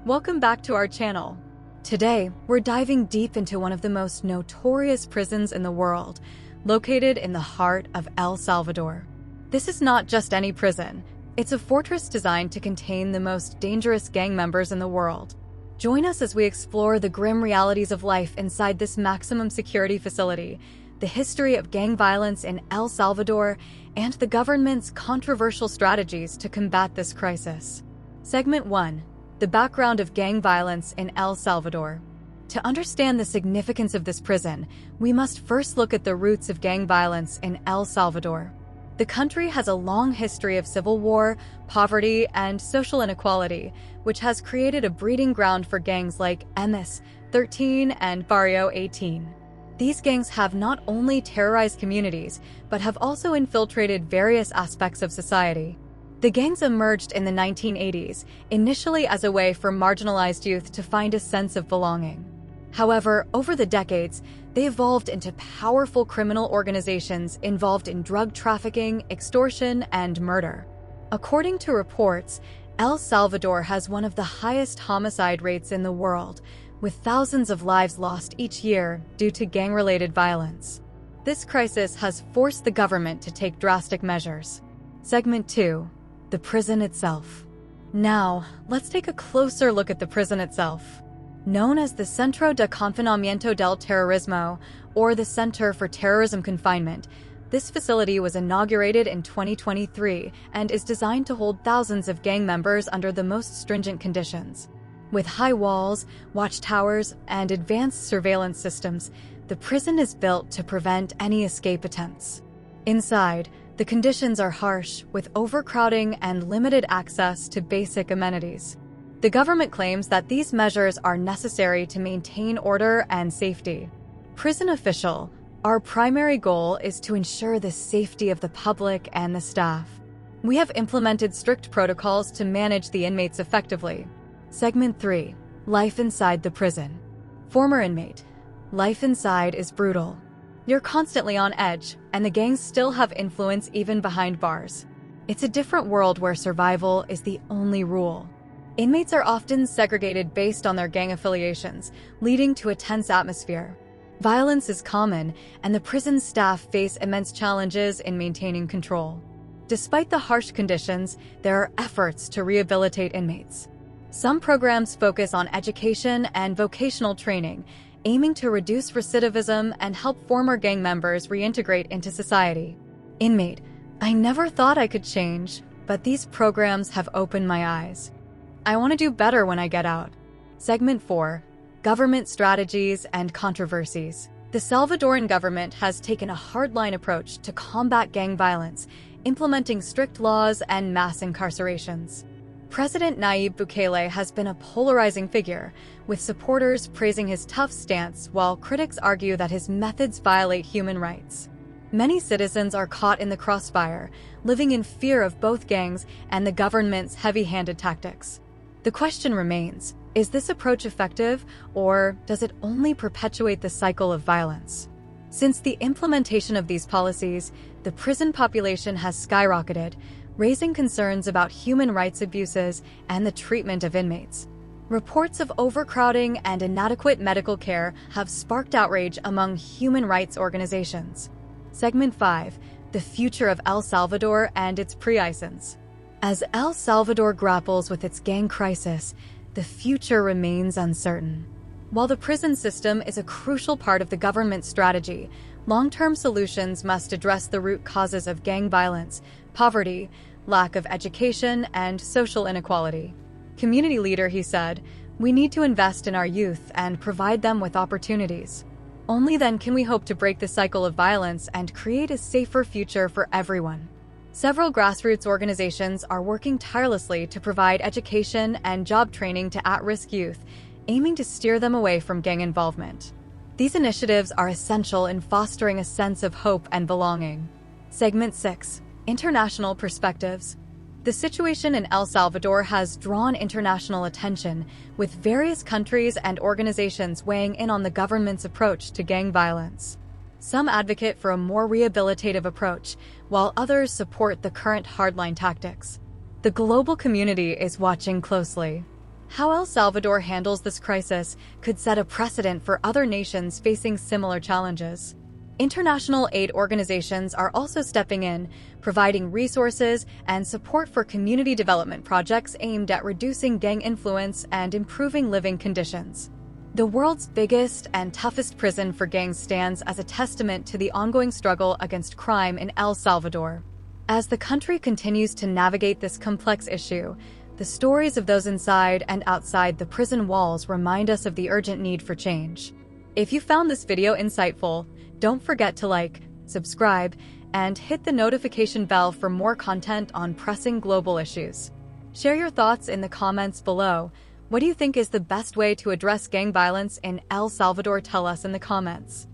Welcome back to our channel. Today, we're diving deep into one of the most notorious prisons in the world, located in the heart of El Salvador. This is not just any prison. It's a fortress designed to contain the most dangerous gang members in the world. Join us as we explore the grim realities of life inside this maximum security facility, the history of gang violence in El Salvador, and the government's controversial strategies to combat this crisis. Segment 1. The background of gang violence in El Salvador. To understand the significance of this prison, we must first look at the roots of gang violence in El Salvador. The country has a long history of civil war, poverty, and social inequality, which has created a breeding ground for gangs like MS-13 and Barrio 18. These gangs have not only terrorized communities, but have also infiltrated various aspects of society. The gangs emerged in the 1980s, initially as a way for marginalized youth to find a sense of belonging. However, over the decades, they evolved into powerful criminal organizations involved in drug trafficking, extortion, and murder. According to reports, El Salvador has one of the highest homicide rates in the world, with thousands of lives lost each year due to gang-related violence. This crisis has forced the government to take drastic measures. Segment 2. The prison itself. Now, let's take a closer look at the prison itself. Known as the Centro de Confinamiento del Terrorismo, or the Center for Terrorism Confinement, this facility was inaugurated in 2023 and is designed to hold thousands of gang members under the most stringent conditions. With high walls, watchtowers, and advanced surveillance systems, the prison is built to prevent any escape attempts. Inside, the conditions are harsh, with overcrowding and limited access to basic amenities. The government claims that these measures are necessary to maintain order and safety. Prison official, our primary goal is to ensure the safety of the public and the staff. We have implemented strict protocols to manage the inmates effectively. Segment 3. Life inside the prison. Former inmate. Life inside is brutal. You're constantly on edge, and the gangs still have influence even behind bars. It's a different world where survival is the only rule. Inmates are often segregated based on their gang affiliations, leading to a tense atmosphere. Violence is common, and the prison staff face immense challenges in maintaining control. Despite the harsh conditions, there are efforts to rehabilitate inmates. Some programs focus on education and vocational training, aiming to reduce recidivism and help former gang members reintegrate into society. Inmate, I never thought I could change, but these programs have opened my eyes. I want to do better when I get out. Segment 4. Government strategies and controversies. The Salvadoran government has taken a hardline approach to combat gang violence, implementing strict laws and mass incarcerations. President Nayib Bukele has been a polarizing figure, with supporters praising his tough stance while critics argue that his methods violate human rights. Many citizens are caught in the crossfire, living in fear of both gangs and the government's heavy-handed tactics. The question remains, is this approach effective, or does it only perpetuate the cycle of violence? Since the implementation of these policies, the prison population has skyrocketed, raising concerns about human rights abuses and the treatment of inmates. Reports of overcrowding and inadequate medical care have sparked outrage among human rights organizations. Segment 5. The future of El Salvador and its prisons. As El Salvador grapples with its gang crisis, the future remains uncertain. While the prison system is a crucial part of the government's strategy, long-term solutions must address the root causes of gang violence, poverty, lack of education, and social inequality. Community leader, he said, we need to invest in our youth and provide them with opportunities. Only then can we hope to break the cycle of violence and create a safer future for everyone. Several grassroots organizations are working tirelessly to provide education and job training to at-risk youth, aiming to steer them away from gang involvement. These initiatives are essential in fostering a sense of hope and belonging. Segment 6. International perspectives. The situation in El Salvador has drawn international attention, with various countries and organizations weighing in on the government's approach to gang violence. Some advocate for a more rehabilitative approach, while others support the current hardline tactics. The global community is watching closely. How El Salvador handles this crisis could set a precedent for other nations facing similar challenges. International aid organizations are also stepping in, providing resources and support for community development projects aimed at reducing gang influence and improving living conditions. The world's biggest and toughest prison for gangs stands as a testament to the ongoing struggle against crime in El Salvador. As the country continues to navigate this complex issue, the stories of those inside and outside the prison walls remind us of the urgent need for change. If you found this video insightful, don't forget to like, subscribe, and hit the notification bell for more content on pressing global issues. Share your thoughts in the comments below. What do you think is the best way to address gang violence in El Salvador? Tell us in the comments.